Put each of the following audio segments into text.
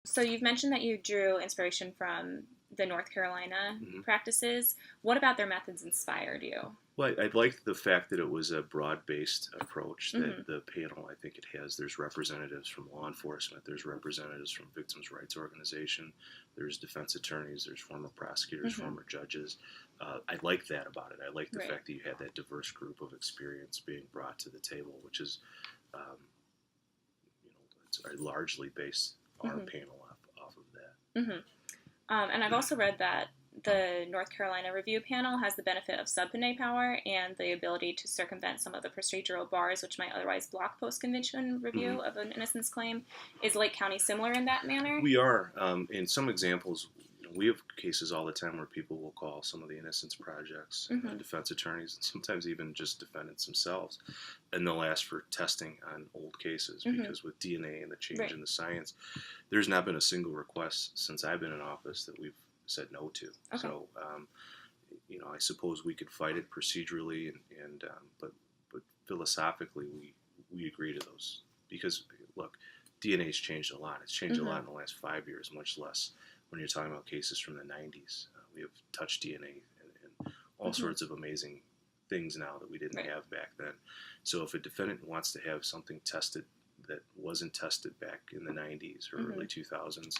So you've mentioned that you drew inspiration from the North Carolina Hmm. practices. What about their methods inspired you? Well, I liked the fact that it was a broad-based approach. That Hmm. the panel, I think it has. There's representatives from law enforcement. There's representatives from victims' rights organization. There's defense attorneys. There's former prosecutors, Hmm. former judges. I like that about it. I like the Right. fact that you had that diverse group of experience being brought to the table, which is, um, it's largely based our Hmm. panel off of that. Hmm. And I've also read that the North Carolina review panel has the benefit of subpoena power and the ability to circumvent some of the procedural bars which might otherwise block post-conviction Hmm. review of an innocence claim. Is Lake County similar in that manner? We are. In some examples, we have cases all the time where people will call some of the innocence projects, Hmm. defense attorneys, and sometimes even just defendants themselves, and they'll ask for testing on old cases Hmm. because with DNA and the change Right. in the science, there's not been a single request since I've been in office that we've said no to. Okay. So, I suppose we could fight it procedurally, but philosophically, we agree to those because look, DNA's changed a lot. It's changed a Hmm. lot in the last 5 years, much less when you're talking about cases from the 90s. We have touch DNA and all Hmm. sorts of amazing things now that we didn't Right. have back then. So if a defendant wants to have something tested that wasn't tested back in the 90s or Hmm. early 2000s,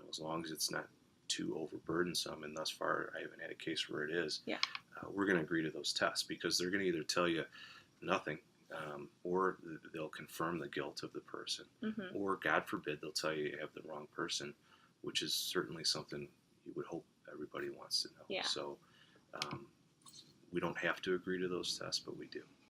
as long as it's not too overburdensome, and thus far I haven't had a case where it is, Yeah. we're going to agree to those tests because they're going to either tell you nothing, or they'll confirm the guilt of the person, Hmm. or God forbid they'll tell you you have the wrong person, which is certainly something you would hope everybody wants to know. Yeah. So we don't have to agree to those tests, but we do.